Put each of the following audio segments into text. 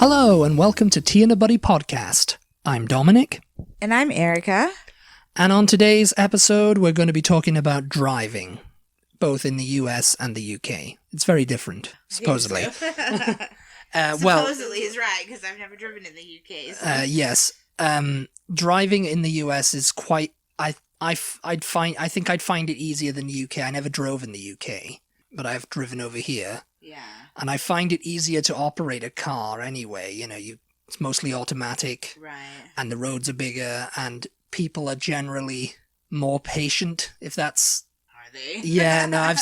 Hello and welcome to Tea and a Butty podcast. I'm Dominic. And I'm Erica. And on today's episode, we're going to be talking about driving, both in the US and the UK. It's very different, supposedly. Supposedly is right, because I've never driven in the UK. So. Yes. Driving in the US is quite... I think I'd find it easier than the UK. I never drove in the UK, but I've driven over here. Yeah. And I find it easier to operate a car anyway. You know, it's mostly automatic. Right. And the roads are bigger, and people are generally more patient, if that's... Are they? Yeah, no,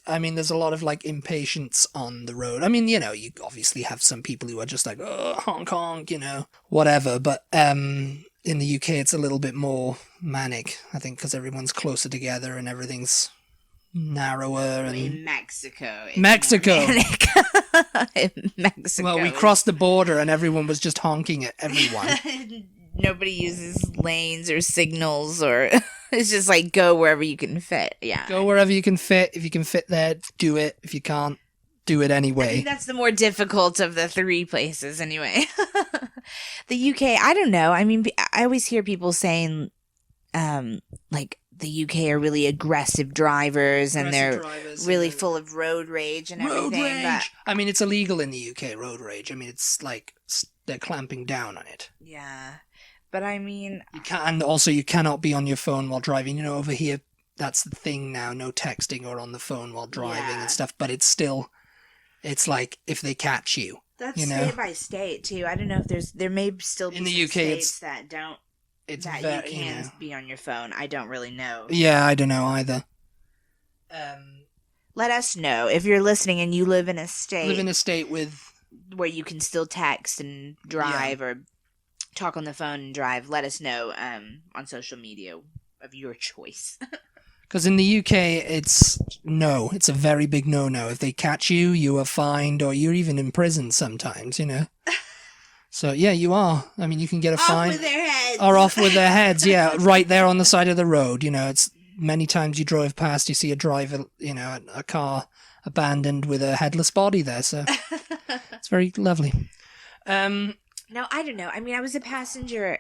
I mean, there's a lot of, like, impatience on the road. I mean, you know, you obviously have some people who are just like, oh, honk, honk, you know, whatever. But in the UK, it's a little bit more manic, I think, because everyone's closer together and everything's narrower. And in Mexico. In Mexico, well, we crossed the border and everyone was just honking at everyone. Nobody uses lanes or signals, or it's just like go wherever you can fit. Yeah, go wherever you can fit. If you can fit there, do it. If you can't, do it anyway. I think that's the more difficult of the three places anyway. The UK, I don't know. I mean, I always hear people saying like the UK are really aggressive drivers and they're really full of road rage and everything. Road rage! But... I mean, it's illegal in the UK, road rage. I mean, it's like they're clamping down on it. Yeah. But I mean... And also, you cannot be on your phone while driving. You know, over here, that's the thing now. No texting or on the phone while driving and stuff. But it's still... It's like, if they catch you. That's you know? State by state, too. I don't know if there may still be in the some UK, states that don't... It's that very, you can be on your phone. I don't really know. Yeah, I don't know either. Let us know if you're listening and you live in a state... Live in a state with... where you can still text and drive or talk on the phone and drive. Let us know on social media of your choice. Because in the UK, it's a very big no-no. If they catch you, you are fined, or you're even in prison sometimes, you know. So, yeah, you are. I mean, you can get a fine. Off with their heads. Or off with their heads, yeah, right there on the side of the road. You know, it's many times you drove past, you see a driver, you know, a car abandoned with a headless body there. So, it's very lovely. No, I don't know. I mean, I was a passenger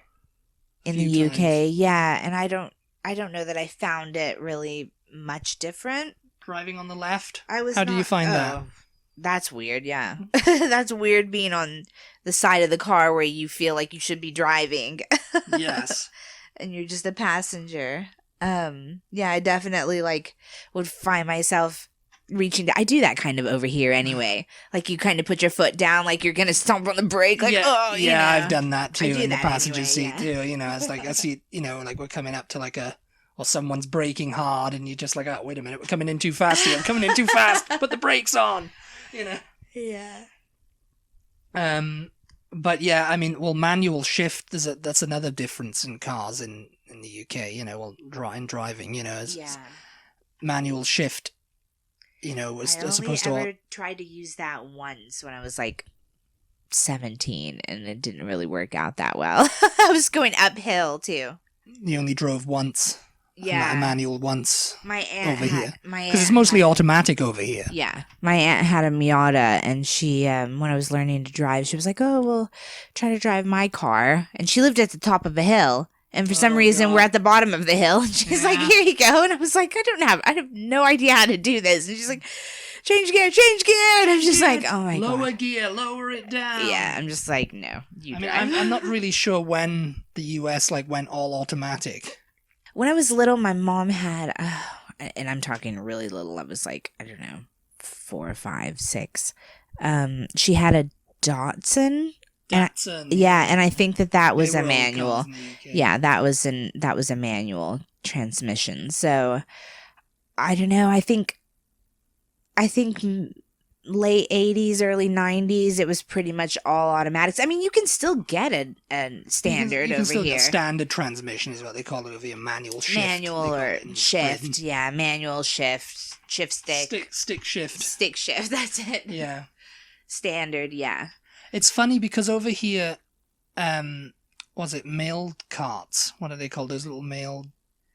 in the UK, yeah, and I don't know that I found it really much different. Driving on the left? How do you find that? That's weird, yeah. That's weird being on the side of the car where you feel like you should be driving. Yes. And you're just a passenger. Yeah, I definitely would find myself reaching I do that kind of over here anyway. Like you kind of put your foot down like you're gonna stomp on the brake, like you know. I've done that too in the passenger anyway, seat too, you know. It's like I see, you know, like we're coming up to someone's braking hard and you're just like, oh wait a minute, we're coming in too fast here. I'm coming in too fast, put the brakes on, you know. Yeah. But yeah, I mean, well, manual shift, that's another difference in cars in the UK, you know, driving, you know, manual shift, you know, was supposed to... I only ever tried to use that once when I was 17, and it didn't really work out that well. I was going uphill, too. You only drove once? Yeah. A manual once my aunt over here? Because it's mostly automatic over here. Yeah. My aunt had a Miata, and she, when I was learning to drive, she was like, oh, well, try to drive my car. And she lived at the top of a hill. And for some reason, we're at the bottom of the hill. And she's like, here you go. And I was like, I have no idea how to do this. And she's like, change gear. And I'm just like, oh my God. Lower gear, lower it down. Yeah, I'm just like, no. I'm not really sure when the US went all automatic. When I was little, my mom had, and I'm talking really little, I was I don't know, 4, 5, 6. She had a Datsun. And I think that was a manual. Yeah, that was a manual transmission. So I don't know. I think late 80s, early 90s, it was pretty much all automatics. I mean, you can still get a standard you can over still here. Get standard transmission is what they call it over here. Manual shift. Manual or shift. Yeah, manual shift. Shift stick. Stick shift. Stick shift. That's it. Yeah. Standard. Yeah. It's funny because over here, was it mail carts? What are they called? Those little mail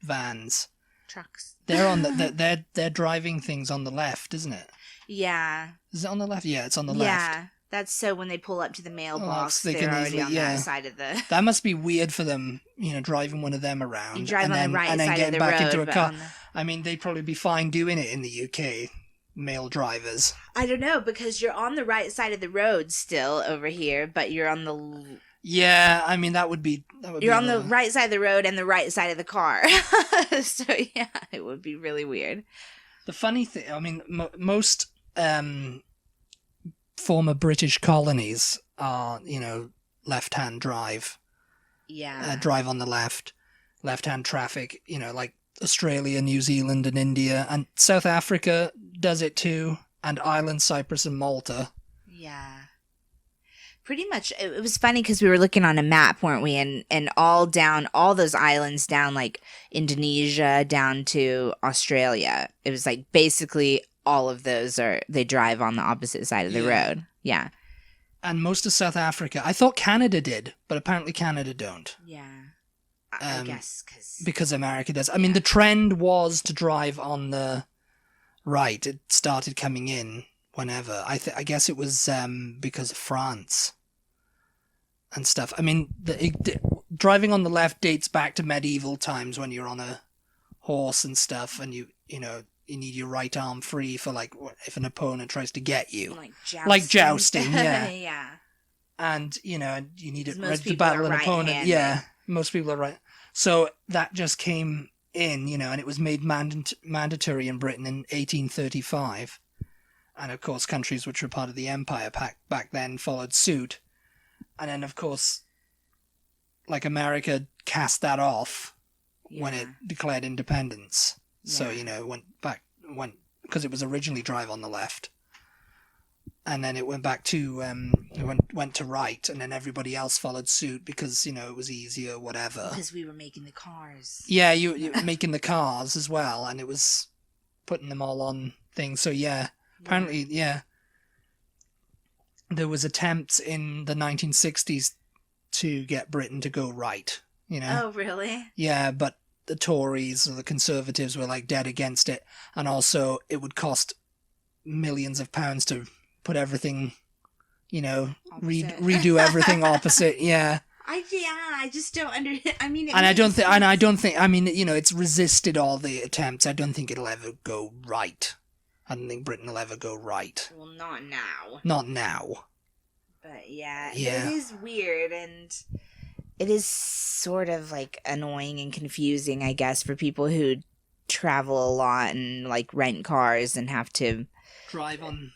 vans. Trucks. They're on they're driving things on the left, isn't it? Yeah. Is it on the left? Yeah, it's on the left. That's so when they pull up to the mailbox, they they're can already easily, on that side of the... That must be weird for them, driving one of them around. You drive and on then, the right and then side getting of the back road, into a car. on the... I mean, they'd probably be fine doing it in the UK, male drivers. I don't know, because you're on the right side of the road still over here, but you're on the... Yeah, I mean, that would be... You're on the right side of the road and the right side of the car. So, yeah, it would be really weird. The funny thing, I mean, most former British colonies are, left-hand drive. Yeah. Drive on the left-hand traffic, like Australia, New Zealand, and India. And South Africa does it too. And Ireland, Cyprus, and Malta. Yeah. Pretty much, it was funny because we were looking on a map, weren't we? And all those islands down, like Indonesia, down to Australia. It was like basically all of those they drive on the opposite side of the road. Yeah. And most of South Africa, I thought Canada did, but apparently Canada don't. Yeah. I guess because America does. I mean, the trend was to drive on the right. It started coming in whenever. I guess it was because of France and stuff. I mean, driving on the left dates back to medieval times when you're on a horse and stuff, and you need your right arm free for, like, if an opponent tries to get you. Like jousting, yeah. Yeah. And, you need it ready to people battle are an opponent. right-handed. Yeah, most people are right. So that just came in, and it was made mandatory in Britain in 1835. And, of course, countries which were part of the Empire back then followed suit. And then, of course, like America cast that off when it declared independence. Yeah. So, it went because it was originally drive on the left. And then it went back to, went to right, and then everybody else followed suit because, it was easier, whatever. Because we were making the cars. Yeah, you were making the cars as well, and it was putting them all on things. So, yeah. Apparently, yeah, there was attempts in the 1960s to get Britain to go right, Oh, really? Yeah, but the Tories or the Conservatives were, like, dead against it. And also, it would cost millions of pounds to put everything, redo everything opposite, yeah. I just don't I mean, I don't think, it's resisted all the attempts. I don't think it'll ever go right. I don't think Britain will ever go right. Well, not now. Not now. But yeah, it is weird, and it is sort of like annoying and confusing, I guess, for people who travel a lot and like rent cars and have to drive on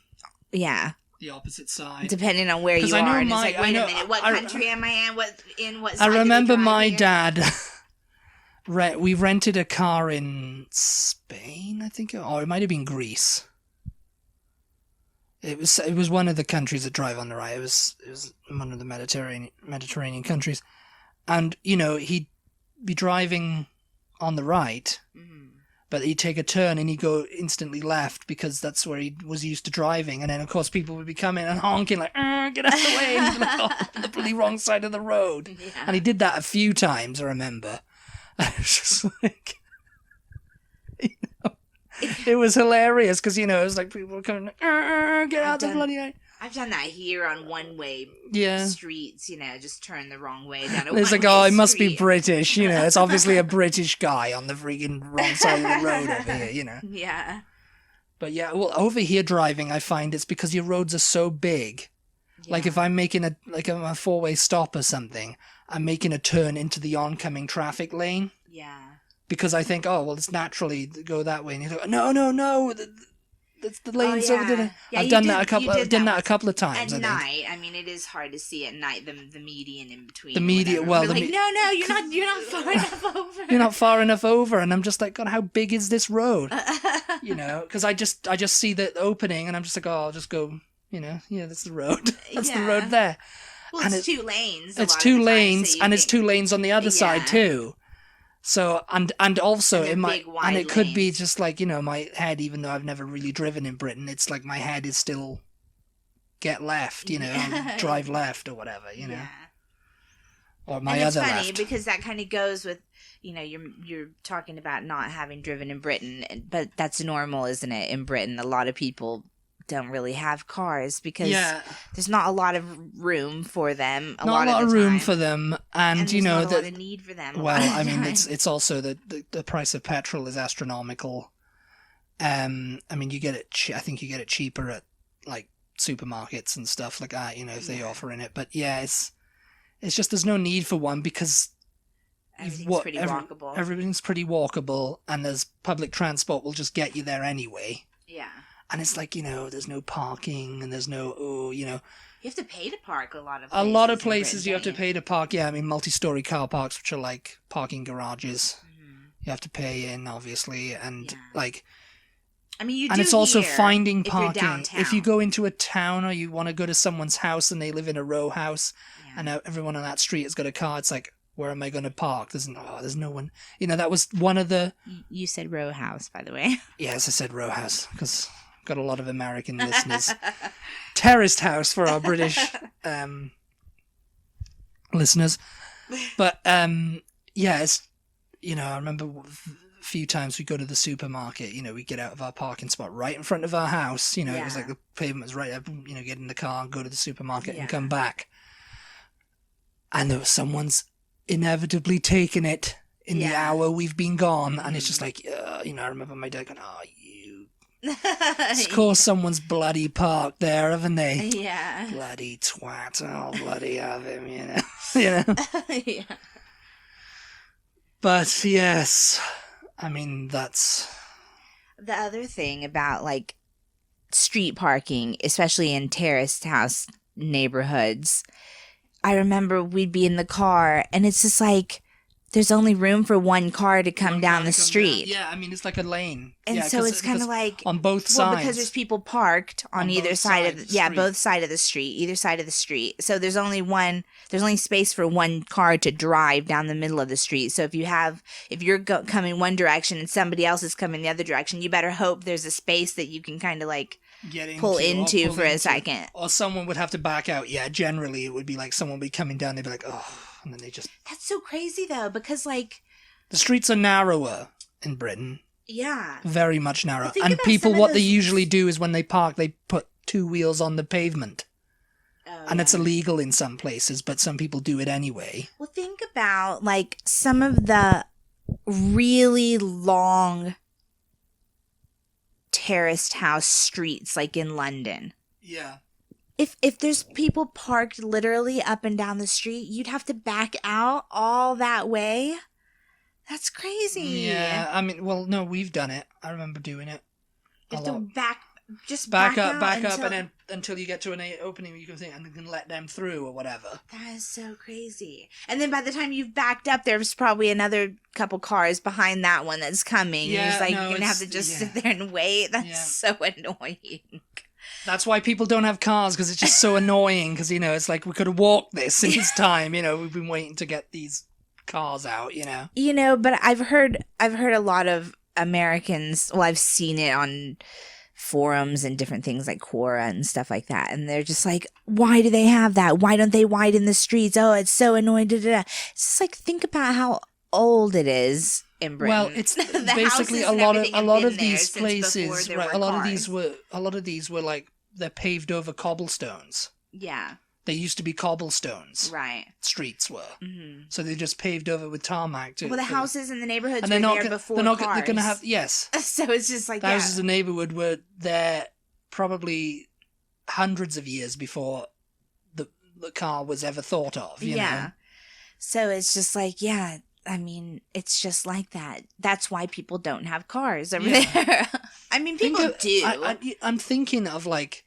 the opposite side, depending on where you are. And it's like, wait a minute, what country am I in? What side I remember my here? dad. We rented a car in Spain, I think, or it might have been Greece. It was one of the countries that drive on the right. It was one of the Mediterranean countries, and he'd be driving on the right, but he'd take a turn and he'd go instantly left because that's where he was used to driving. And then of course people would be coming and honking like, "Get out of the way!" And he'd be like, "Oh, on the bloody wrong side of the road." Yeah. And he did that a few times, I remember. And it was just like, it was hilarious because it was like people were coming, like, "Get out the bloody way." I've done that here on one-way streets, just turn the wrong way down a one-way street. It's like, it must be British, it's obviously a British guy on the freaking wrong side of the road over here, Yeah. But yeah, well, over here driving, I find it's because your roads are so big. Yeah. Like if I'm making a four-way stop or something, I'm making a turn into the oncoming traffic lane. Yeah. Because I think, it's naturally to go that way. And you go, no, that's the lane's over there. I've done that a couple of times. At night, I mean, it is hard to see at night the median in between. The median, well, no, you're not far enough over. You're not far enough over, and I'm just like, God, how big is this road? Because I just see the opening, and I'm just like, I'll just go. That's the road. That's the road there. Well, and it's 2 lanes. It's 2 lanes, and it's 2 lanes on the other side too. So, and also it might, and it could be just like, my head, even though I've never really driven in Britain, it's like my head is still get left, drive left or whatever, Yeah. Or my other left. It's funny because that kind of goes with, you're talking about not having driven in Britain, but that's normal, isn't it? In Britain, a lot of people don't really have cars because Yeah. there's not a lot of room for them. Not a lot of room for them, and you there's know not a lot of need for them. Well, I mean, it's also the price of petrol is astronomical. I mean, you get it. I think you get it cheaper at like supermarkets and stuff like that. You know, if they offer in it. But yeah, it's just there's no need for one because everything's pretty walkable. Everything's pretty walkable, and there's public transport will just get you there anyway. Yeah. And it's like, you know, there's no parking and there's no, you know. You have to pay to park a lot of places. A lot of places you have to pay to park. Yeah, I mean, multi-story car parks, which are like parking garages. Mm-hmm. You have to pay in, obviously. And like. I mean, you do. And it's also finding parking. If you go into a town or you want to go to someone's house and they live in a row house and everyone on that street has got a car, it's like, where am I going to park? There's no one. You know, that was one of the. You said row house, by the way. Yes, I said row house because. Got a lot of American listeners. Terraced house for our British listeners. But, yeah, it's, you know, I remember a few times we go to the supermarket, you know, we get out of our parking spot right in front of our house. You know, it was like the pavement was right up, you know, get in the car and go to the supermarket and come back. And there was someone's inevitably taken it in the hour we've been gone. And it's just like, you know, I remember my dad going, of course, someone's bloody parked there, haven't they? Yeah. Bloody twat! Oh, bloody have him, you know. You know. Yeah. But yes, I mean that's the other thing about like street parking, especially in terraced house neighborhoods. I remember we'd be in the car, and it's just like. There's only room for one car to come down the street. Yeah, I mean, it's like a lane. And so it's kind of like... On both sides. Well, because there's people parked on either side of the... Yeah, both sides of the street. Either side of the street. So there's only space for one car to drive down the middle of the street. So if you're coming one direction and somebody else is coming the other direction, you better hope there's a space that you can kind of like... pull into for a second. Or someone would have to back out. Yeah, generally it would be like someone would be coming down, they'd be like, oh... And then they just... That's so crazy, though, because, like... The streets are narrower in Britain. Yeah. Very much narrower. Well, and people, what they usually do is when they park, they put two wheels on the pavement. And it's illegal in some places, but some people do it anyway. Well, think about, like, some of the really long terraced house streets, like in London. Yeah. If there's people parked literally up and down the street, you'd have to back out all that way. That's crazy. Yeah, I mean, well, no, we've done it. I remember doing it. You have to back up, and then until you get to an opening, you can think, and you can let them through or whatever. That is so crazy. And then by the time you've backed up, there's probably another couple cars behind that one that's coming. Yeah, and you're gonna have to just sit there and wait. That's so annoying. That's why people don't have cars, because it's just so annoying. Because, you know, it's like we could have walked this in this time. You know, we've been waiting to get these cars out. You know. You know, but I've heard a lot of Americans. Well, I've seen it on forums and different things like Quora and stuff like that, and they're just like, "Why do they have that? Why don't they widen the streets? Oh, it's so annoying." Da, da, da. It's just like, think about how old it is. In Britain. Well, it's basically a lot of these places, right? A lot of these were like they're paved over cobblestones. Yeah. They used to be cobblestones. Right. Streets were. Mm-hmm. So they just paved over with tarmac. Well, the houses in the neighborhoods were there before cars. They're going to have, yes. So it's just like the houses in the neighborhood were there probably hundreds of years before the car was ever thought of, you know? So it's just like, I mean, it's just like that. That's why people don't have cars over there. I mean, people do. I'm thinking of, like,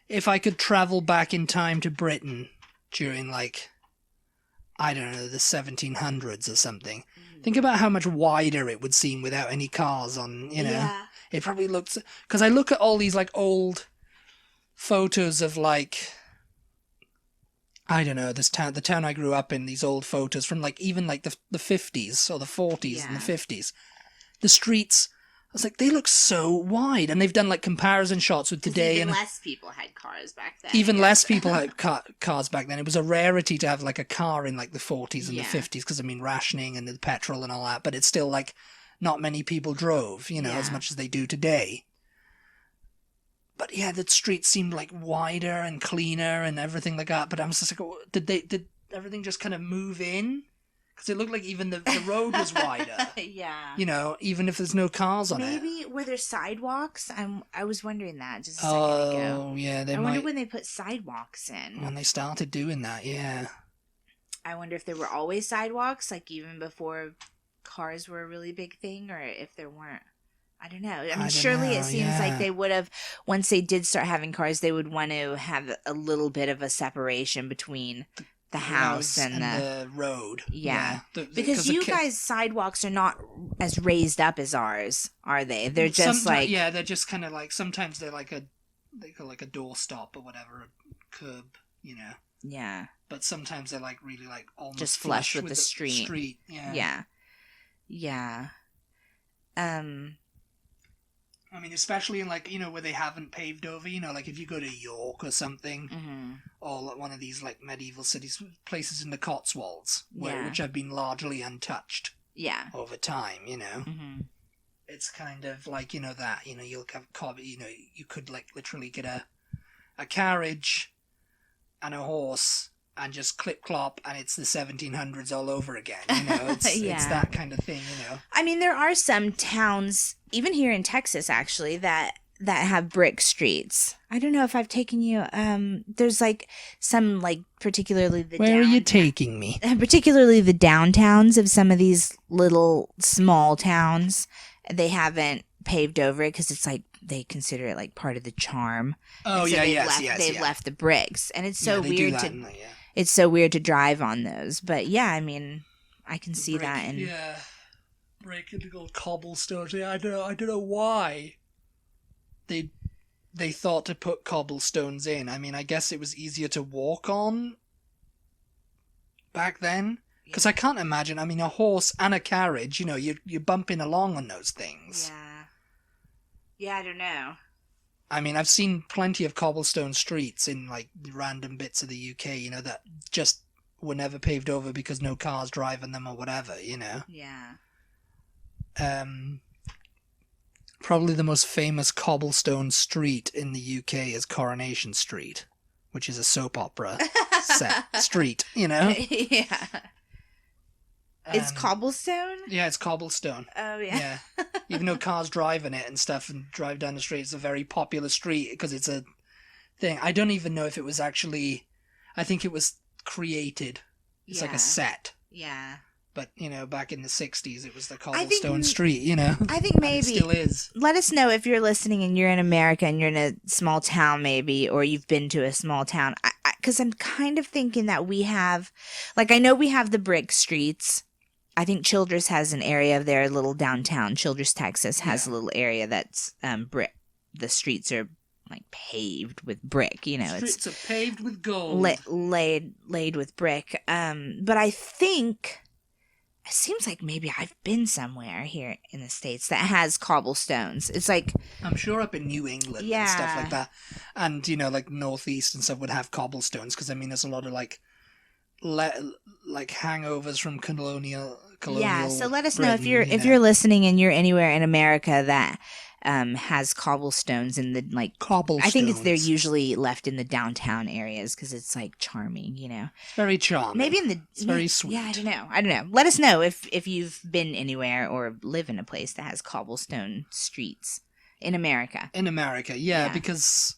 if I could travel back in time to Britain during, like, I don't know, the 1700s or something. Think about how much wider it would seem without any cars on, you know. Yeah. It probably looks... Because I look at all these, like, old photos of, like... I don't know, the town I grew up in, these old photos from, like, even, like, the 50s or the 40s and the 50s. The streets, I was like, they look so wide. And they've done, like, comparison shots with today. Even less people had cars back then. Even less people had cars back then. It was a rarity to have, like, a car in, like, the 40s and the 50s. Because, I mean, rationing and the petrol and all that. But it's still, like, not many people drove, you know, as much as they do today. But yeah, the streets seemed like wider and cleaner and everything like that. But I'm just like, oh, did everything just kind of move in? Because it looked like even the road was wider. Yeah. You know, even if there's no cars on it. Maybe were there sidewalks? I was wondering that just a second ago. Oh, yeah, they I might. wonder when they put sidewalks in. When they started doing that, yeah. I wonder if there were always sidewalks, like even before cars were a really big thing, or if there weren't. I don't know. I mean, surely it seems like they would have, once they did start having cars, they would want to have a little bit of a separation between the house and the road. Yeah. Because you guys' sidewalks are not as raised up as ours, are they? They're just like... Yeah, they're just kind of like, sometimes they're like a doorstop or whatever, a curb, you know. Yeah. But sometimes they're like really like almost just flush with the street. Yeah. Yeah. Yeah. I mean, especially in like, you know, where they haven't paved over, you know, like if you go to York or something, or like one of these like medieval cities, places in the Cotswolds, which have been largely untouched over time, you know. It's kind of like, you know, that, you know, you'll have, you know, you could like literally get a carriage and a horse and just clip-clop, and it's the 1700s all over again, you know? It's that kind of thing, you know? I mean, there are some towns, even here in Texas, actually, that have brick streets. I don't know if I've taken you, there's, like, some, like, particularly the Where are you taking me? Particularly the downtowns of some of these little, small towns. They haven't paved over it because it's, like, they consider it, like, part of the charm. Oh, so yes. They've left the bricks. And it's so weird to... It's so weird to drive on those, but yeah, I mean, I can see that. And break into old cobblestones. Yeah, I don't know why they thought to put cobblestones in. I mean, I guess it was easier to walk on back then, because I can't imagine. I mean, a horse and a carriage. You know, you're bumping along on those things. Yeah, I don't know. I mean, I've seen plenty of cobblestone streets in, like, random bits of the UK, you know, that just were never paved over because no cars driving them or whatever, you know? Yeah. Probably the most famous cobblestone street in the UK is Coronation Street, which is a soap opera set street, you know? Yeah. It's cobblestone? Yeah, it's cobblestone. Oh, yeah. Yeah. Even though cars drive in it and stuff and drive down the street, it's a very popular street because it's a thing. I don't even know if it was actually... I think it was created. It's like a set. Yeah. But, you know, back in the 60s, it was the cobblestone street, you know? I think maybe... it still is. Let us know if you're listening and you're in America and you're in a small town maybe, or you've been to a small town. Because I'm kind of thinking that we have... Like, I know we have the brick streets. I think Childress has an area of their little downtown. Childress, Texas has a little area that's brick. The streets are like paved with brick. You know, streets are paved with gold, laid with brick. But I think it seems like maybe I've been somewhere here in the States that has cobblestones. It's like I'm sure up in New England and stuff like that, and you know, like Northeast and stuff would have cobblestones because I mean, there's a lot of like hangovers from colonial so let us know Britain, if you're listening and you're anywhere in America that has cobblestones in the like cobblestones. I think they're usually left in the downtown areas because it's like charming, you know. It's very charming. Maybe it's very sweet. Yeah, I don't know. Let us know if you've been anywhere or live in a place that has cobblestone streets in America. In America, yeah. Because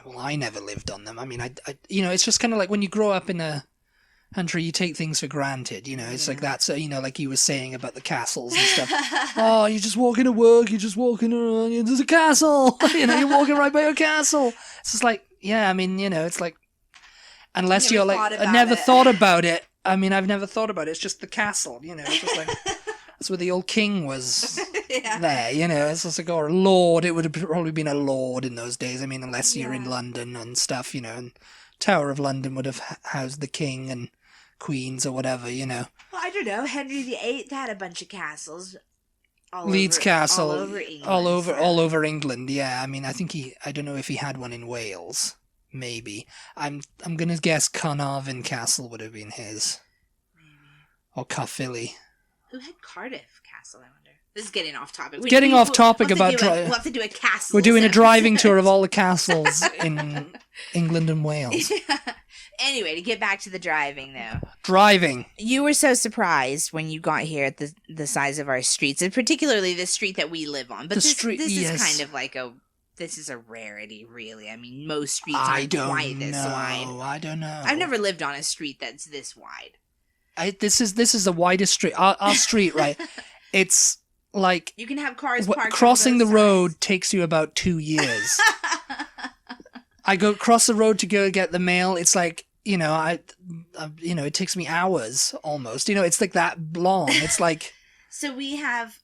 well, I never lived on them. I mean, I you know, it's just kind of like when you grow up in a country, you take things for granted, you know. It's like that, so, you know, like you were saying about the castles and stuff. Oh, you're just walking to work, you're just walking around, there's a castle, you know, you're walking right by a castle. It's just like, yeah, I mean, you know, it's like, unless you're like, I never thought about it. I mean, I've never thought about it. It's just the castle, you know, it's just like, that's where the old king was there, you know. It's just like, or a lord. It would have probably been a lord in those days. I mean, unless you're in London and stuff, you know, and Tower of London would have housed the king and queens or whatever, you know. Well, I don't know. Henry VIII had a bunch of castles. Leeds Castle. All over England. All over England, yeah. I mean, I think I don't know if he had one in Wales. Maybe. I'm going to guess Carnarvon Castle would have been his. Maybe. Or Caerphilly. Who had Cardiff Castle, I wonder? This is getting off topic. Getting off topic about driving. We'll have to do a castle. We're doing a driving tour of all the castles in England and Wales. Yeah. Anyway, to get back to the driving, though. Driving. You were so surprised when you got here at the size of our streets, and particularly the street that we live on. But this is kind of like this is a rarity, really. I mean, most streets aren't quite this wide. I don't know. I've never lived on a street that's this wide. This is the widest street. Our street, right? It's like you can have cars parked. Crossing the road takes you about 2 years. I go across the road to go get the mail. It's like, it takes me hours almost. It's like that long. It's like So we have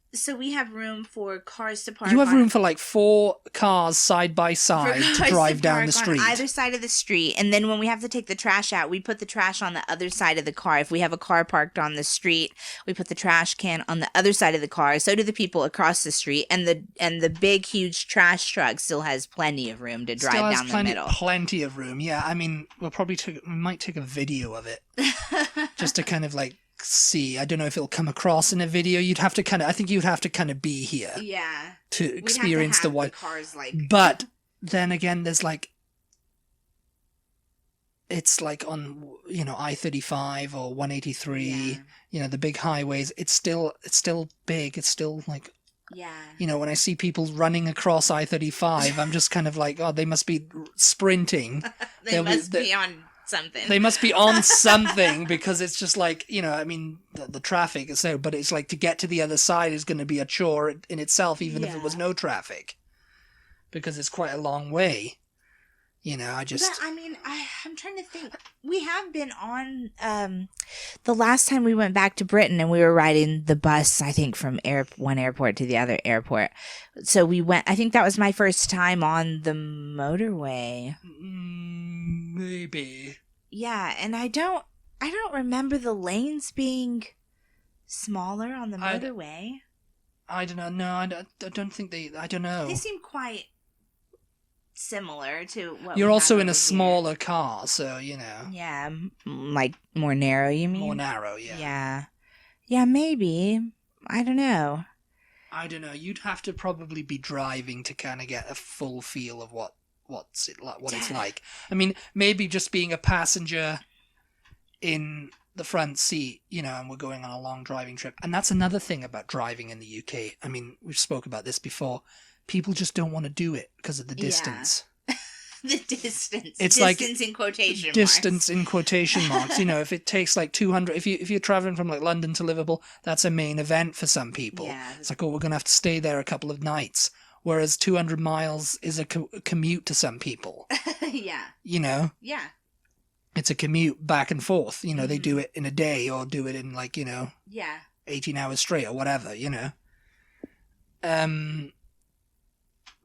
room for cars to park. You have room for like 4 cars side by side to drive down the street. On either side of the street. And then when we have to take the trash out, we put the trash on the other side of the car. If we have a car parked on the street, we put the trash can on the other side of the car. So do the people across the street. And the big, huge trash truck still has plenty of room to drive down the middle. Plenty of room. Yeah, I mean, we might take a video of it just to kind of like see. I don't know if it'll come across in a video. I think you'd have to kind of be here. Yeah. To experience the wide cars like. But then again, there's like, it's like on, I-35 or 183, the big highways. It's still big. It's still like, when I see people running across I-35, I'm just kind of like, oh, they must be sprinting. They must be on something. They must be on something because it's just like, the traffic is there, but it's like to get to the other side is going to be a chore in itself, even if it was no traffic, because it's quite a long way. I'm trying to think. We have been on, the last time we went back to Britain and we were riding the bus, I think from one airport to the other airport. So we went, I think that was my first time on the motorway. Maybe. Yeah, and I don't remember the lanes being smaller on the motorway. I don't know. No, I don't think I don't know. They seem quite similar to what you're also in a smaller car, so yeah, like more narrow, you mean? More narrow, yeah, maybe. I don't know. You'd have to probably be driving to kind of get a full feel of what it's like. I mean, maybe just being a passenger in the front seat, and we're going on a long driving trip. And that's another thing about driving in the UK. I mean, we've spoke about this before. People just don't want to do it because of the distance. The distance. It's distance in quotation marks. Distance in quotation marks. If it takes like 200, if you're traveling from like London to Liverpool, that's a main event for some people. Yeah. It's like, oh, we're going to have to stay there a couple of nights. Whereas 200 miles is a commute to some people. Yeah. Yeah. It's a commute back and forth. Mm-hmm. They do it in a day or do it in like, yeah, 18 hours straight or whatever,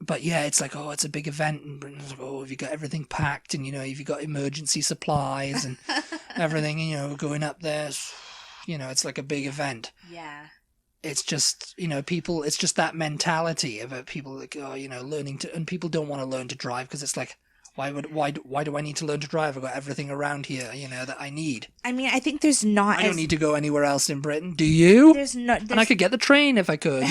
But yeah, it's like, oh, it's a big event. And Britain's like, oh, have you got everything packed? And, have you got emergency supplies and everything, going up there? It's like a big event. Yeah. It's just, people, it's just that mentality about people like, oh, learning to, and people don't want to learn to drive because it's like, why do I need to learn to drive? I've got everything around here, that I need. I mean, I think there's not. I don't need to go anywhere else in Britain. Do you? And I could get the train if I could,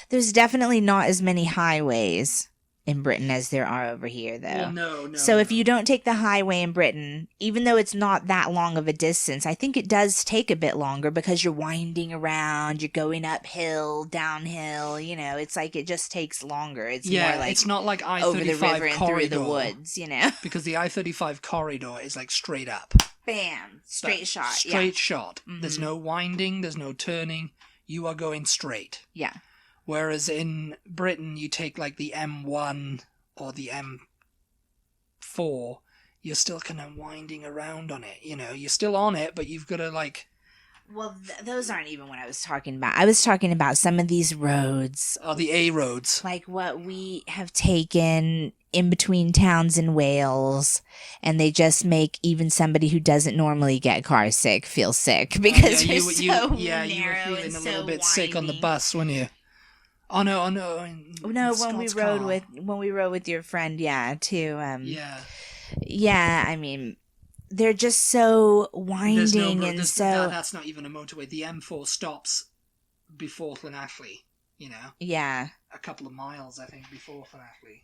There's definitely not as many highways in Britain as there are over here, though. Well, no. So if you don't take the highway in Britain, even though it's not that long of a distance, I think it does take a bit longer because you're winding around, you're going uphill, downhill. It's like it just takes longer. It's more like it's not like I-35 over the river and corridor, through the woods, Because the I-35 corridor is like straight up. Bam, straight shot. Straight shot. Mm-hmm. There's no winding. There's no turning. You are going straight. Yeah. Whereas in Britain, you take like the M1 or the M4, you're still kind of winding around on it. You're still on it, but you've got to like... Well, those aren't even what I was talking about. I was talking about some of these roads. Oh, the A roads. Like what we have taken in between towns in Wales, and they just make even somebody who doesn't normally get car sick feel sick because they're so narrow you were feeling and a so little bit windy. sick on the bus, weren't you? Oh no! No, when we rode with your friend, yeah. I mean, they're just so winding and so. That's not even a motorway. The M4 stops before Llanelli, you know. Yeah. A couple of miles, I think, before Llanelli.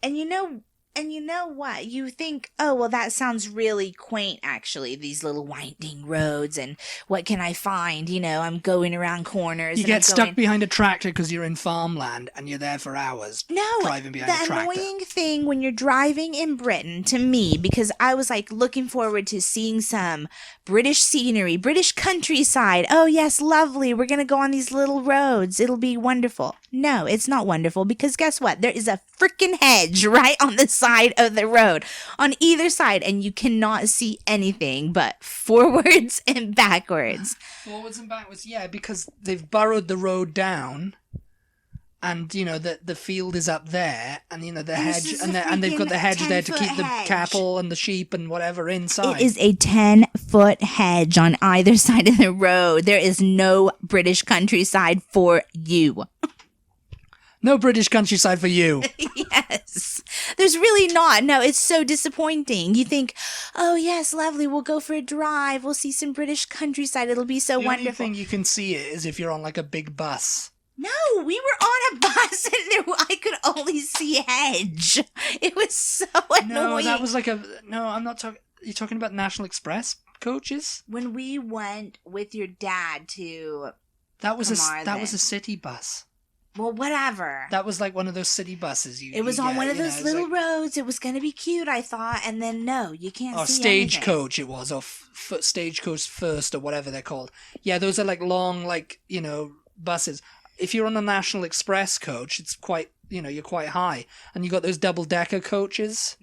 And you know what? You think, oh, well, that sounds really quaint, actually, these little winding roads, and what can I find? You know, I'm going around corners. You get stuck behind a tractor because you're in farmland, and you're there for hours driving behind a tractor. The annoying thing when you're driving in Britain, to me, because I was, like, looking forward to seeing some British scenery, British countryside. Oh, yes, lovely. We're going to go on these little roads. It'll be wonderful. No, it's not wonderful, because guess what? There is a freaking hedge right on the side of the road on either side, and you cannot see anything but forwards and backwards. Forwards and backwards, yeah, because they've burrowed the road down, and you know the field is up there, and you know the hedge, and they've got the hedge there to keep the cattle and the sheep and whatever inside. It is a 10-foot hedge on either side of the road. There is no British countryside for you. No British countryside for you. Yes. There's really not. No, it's so disappointing. You think, oh, yes, lovely. We'll go for a drive. We'll see some British countryside. It'll be so wonderful. The only thing you can see it is if you're on like a big bus. No, we were on a bus and I could only see hedge. It was so annoying. No, that was like no, I'm not talking. You're talking about National Express coaches? When we went with your dad to That was a city bus. Well, whatever. That was like one of those city buses. It was on one of those little roads. It was going to be cute, I thought. And then, no, you can't see Stagecoach it was. Or Stagecoach First or whatever they're called. Yeah, those are like long, like, you know, buses. If you're on a National Express coach, it's quite, you know, you're quite high. And you got those double-decker coaches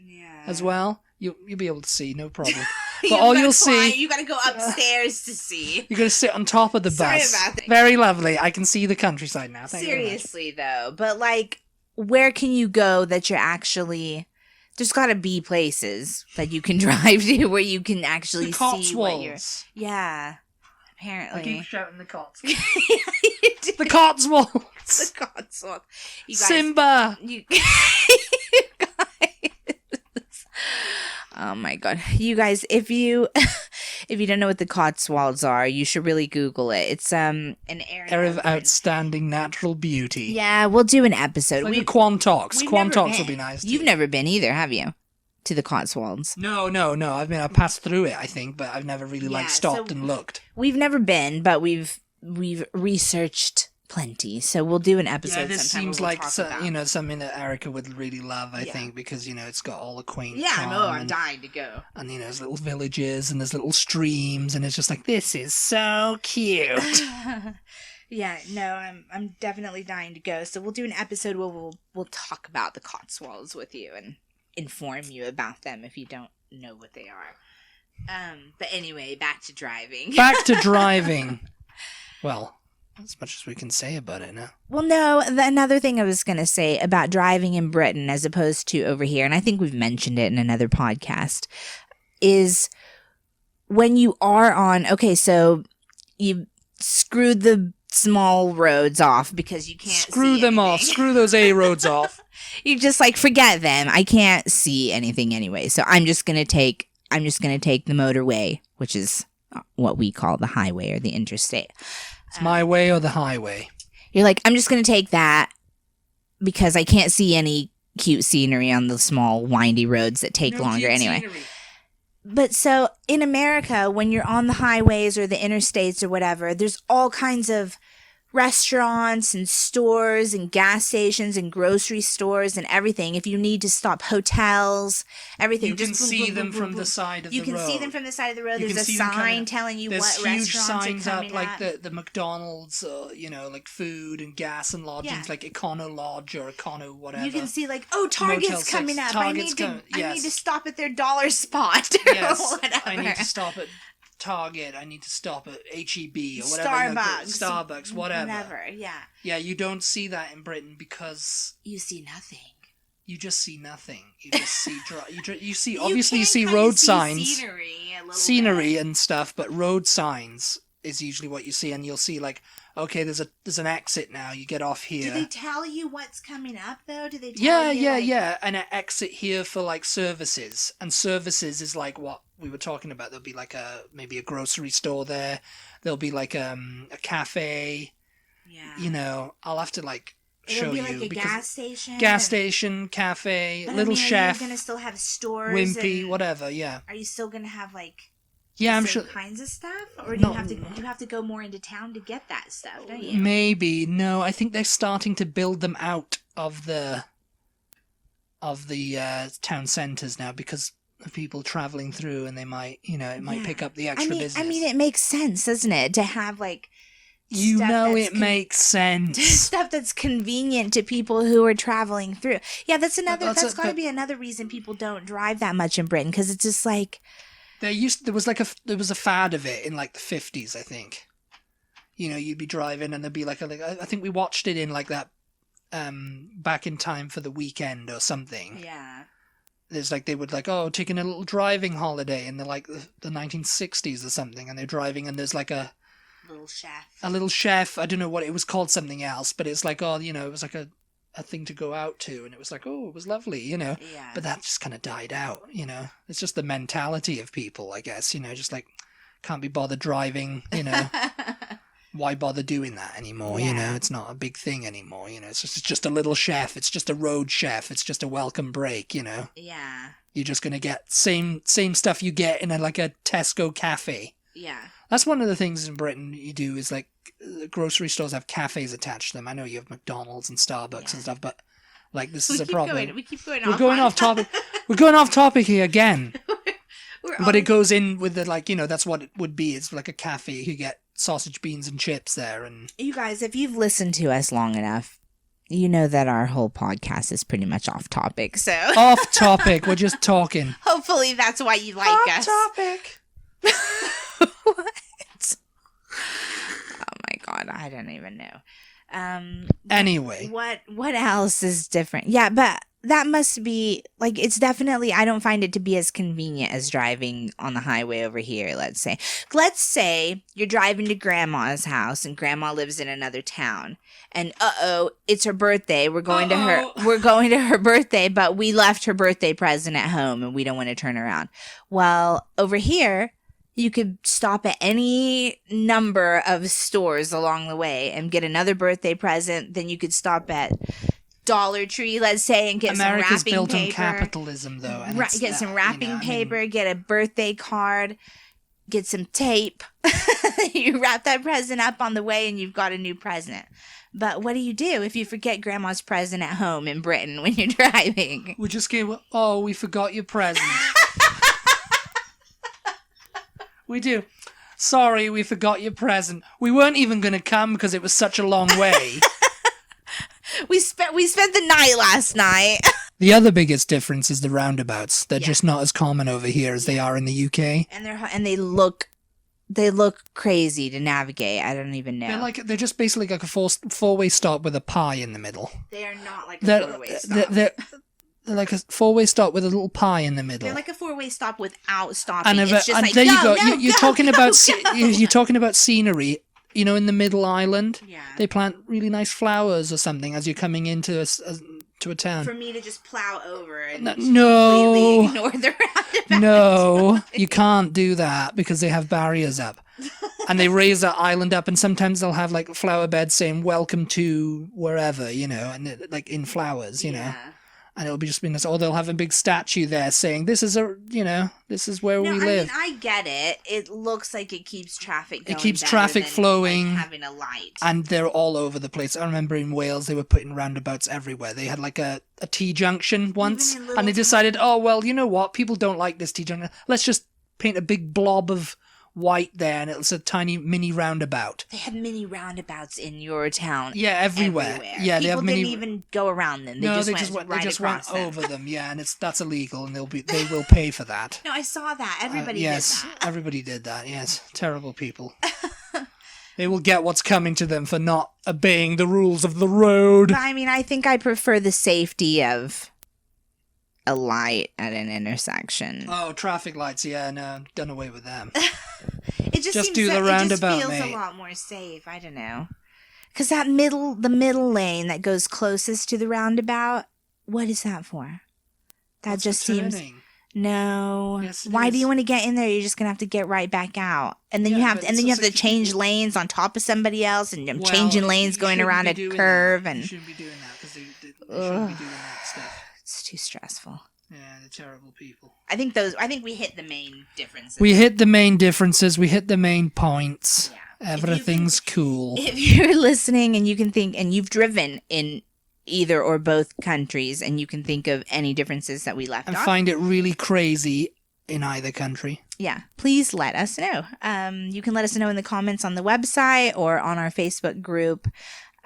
as well. You'll be able to see, no problem. But all you'll see... You gotta go upstairs to see. You gotta sit on top of the bus. Sorry about that. Very lovely. I can see the countryside now. Thank Seriously, though. But, like, where can you go that you're actually... There's gotta be places that you can drive to where you can actually see what you're... Yeah. Apparently. I keep shouting the Cotswolds. The The Cotswolds! The Cotswolds. You guys, Simba! You guys... Oh my god. You guys, if you don't know what the Cotswolds are, you should really Google it. It's an area of outstanding natural beauty. Yeah, we'll do an episode. Like Quantox. Quantox will be nice. You've never been either, have you? To the Cotswolds? No. I mean, I passed through it, I think, but I've never really stopped and looked. We've never been, but we've researched plenty, so we'll do an episode. Yeah, this seems like something that Erica would really love. I think because it's got all the quaint. Yeah, I'm dying to go. And there's little villages and there's little streams, and it's just like this is so cute. Yeah, no, I'm definitely dying to go. So we'll do an episode where we'll talk about the Cotswolds with you and inform you about them if you don't know what they are. But anyway, back to driving. Well. As much as we can say about it now. Well, no, another thing I was going to say about driving in Britain as opposed to over here, and I think we've mentioned it in another podcast, is when you are on, okay, so you screwed the small roads off because you can't Screw them off. Screw those A roads off. You just like, forget them. I can't see anything anyway, so I'm just going to take the motorway, which is what we call the highway or the interstate. It's my way or the highway. You're like, I'm just going to take that because I can't see any cute scenery on the small, windy roads that take longer anyway. Scenery. But so in America, when you're on the highways or the interstates or whatever, there's all kinds of restaurants and stores and gas stations and grocery stores and everything. If you need to stop, hotels, everything. You can see them from the side of the road. You can see them from the side of the road. There's a sign telling you what restaurants are coming up. There's huge signs up, like the McDonald's, like food and gas and lodgings, like Econo Lodge or Econo whatever. You can see like, Target's coming up. I need to stop at their dollar spot or whatever. I need to stop at Target, I need to stop at H-E-B or whatever. Starbucks, whatever. Yeah, you don't see that in Britain because... You see nothing. You just see nothing. You just see... you see road signs. Scenery and stuff, but road signs is usually what you see, and you'll see like, okay, there's an exit now, you get off here. Do they tell you what's coming up though? Do they tell you? Yeah, and an exit here for like services, and services is like what we were talking about. There'll be like maybe a grocery store there, there'll be like a cafe, Yeah. I'll have to like It'll show be you like a because gas station, cafe, But little chef, are you gonna still have stores? wimpy, whatever. Yeah. Are you still gonna have like Yeah, I'm same sure. kinds of stuff, or do you have to go more into town to get that stuff? Don't you? Maybe no. I think they're starting to build them out of the town centers now because of people traveling through, and they might it might pick up the extra business. I mean, it makes sense, doesn't it, to have like it makes sense. Stuff that's convenient to people who are traveling through. Yeah, that's got to be another reason people don't drive that much in Britain, because it's just like there was a fad of it in like the 50s, I think. You'd be driving and there'd be like I think we watched it in like that Back in Time for the Weekend or something. Yeah. There's like they would like taking a little driving holiday in the 1960s or something, and they're driving and there's like a little chef. I don't know what it was called, something else, but it's like it was like a thing to go out to, and it was like it was lovely, Yeah. But that just kind of died out, It's just the mentality of people, I guess, just like can't be bothered driving, Why bother doing that anymore? Yeah. It's not a big thing anymore. It's just a little chef. It's just a road chef. It's just a welcome break. Yeah. You're just gonna get same stuff you get in a Tesco cafe. Yeah. That's one of the things in Britain you do is like grocery stores have cafes attached to them. I know you have McDonald's and Starbucks and stuff, but like this is a problem. We keep going. We're going off topic. We're going off topic here again. But it goes in with the that's what it would be. It's like a cafe. You get sausage, beans, and chips there. And you guys, if you've listened to us long enough, you know that our whole podcast is pretty much off topic. So off topic. We're just talking. Hopefully, that's why you like us. Off topic. What? Oh my god, I don't even know. Anyway, what else is different? Yeah, but that must be like, it's definitely, I don't find it to be as convenient as driving on the highway over here. Let's say you're driving to grandma's house and grandma lives in another town, and it's her birthday. We're going to her birthday, but we left her birthday present at home and we don't want to turn around. Well, over here, you could stop at any number of stores along the way and get another birthday present. Then you could stop at Dollar Tree, let's say, and get America's some wrapping built paper. on capitalism, though. And Get some wrapping paper, get a birthday card, get some tape. You wrap that present up on the way and you've got a new present. But what do you do if you forget grandma's present at home in Britain when you're driving? We just gave, we forgot your present. We do. Sorry, we forgot your present. We weren't even going to come because it was such a long way. We spent the night last night. The other biggest difference is the roundabouts. They're just not as common over here as they are in the UK. And they look crazy to navigate. I don't even know. They're just basically like a four-way stop with a pie in the middle. They are not like a four-way stop. They're like a four-way stop with a little pie in the middle. They're like a four-way stop without stopping. And it's just like, there you go. You're talking about scenery. In the middle island, they plant really nice flowers or something as you're coming into a town. For me to just plow over and no, completely ignore the roundabout. No, you can't do that because they have barriers up. And they raise that island up, and sometimes they'll have like flower beds saying "Welcome to wherever," and like in flowers, And it'll be just been this, or they'll have a big statue there saying, this is where we live. I mean, I get it. It looks like it keeps traffic going. It keeps traffic flowing. Like having a light. And they're all over the place. I remember in Wales, they were putting roundabouts everywhere. They had like a T-junction once, and they decided, you know what? People don't like this T-junction. Let's just paint a big blob of white there, and it's a tiny mini roundabout. They had mini roundabouts in your town. Yeah, everywhere. Yeah, people they have didn't even go around them. They just went over them. Yeah, and that's illegal, and they will pay for that. No, I saw that. Everybody did that. Everybody did that. Yes, terrible people. They will get what's coming to them for not obeying the rules of the road. But, I mean, I think I prefer the safety of a light at an intersection. Oh, traffic lights. Yeah, no, done away with them. It just seems do the roundabout, it just feels mate. a lot more safe. I don't know. Because the middle lane that goes closest to the roundabout, what is that for? That just seems... Turning. No. Yes, it Why is. do you want to get in there? You're just gonna have to get right back out, and then Yeah, you have but to, and it's then you have also to change lanes on top of somebody else, and Well, changing lanes you going shouldn't around be a doing curve, that. You and shouldn't be doing that because they shouldn't be doing that stuff. it's too stressful. Yeah, they're terrible people. I think we hit the main differences. We hit the main differences. We hit the main points. Yeah. Everything's cool. If you're listening and you can think, and you've driven in either or both countries, and you can think of any differences that we left And off, find it really crazy in either country. yeah, please let us know. You can let us know in the comments on the website or on our Facebook group,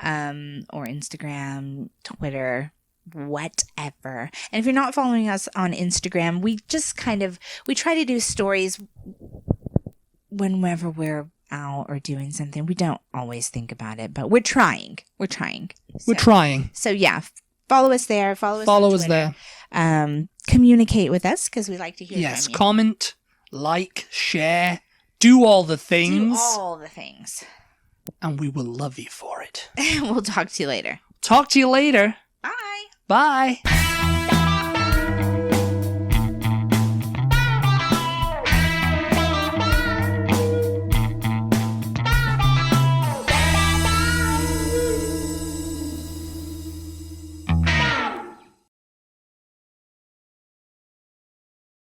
or Instagram, Twitter, whatever. And if you're not following us on Instagram, we try to do stories whenever we're out or doing something. We don't always think about it, but we're trying. We're trying. So yeah, follow us there. Follow us there. Communicate with us because we like to hear Yes, from you. comment, like, share, do all the things. And we will love you for it. We'll talk to you later. Talk to you later. Bye. Bye.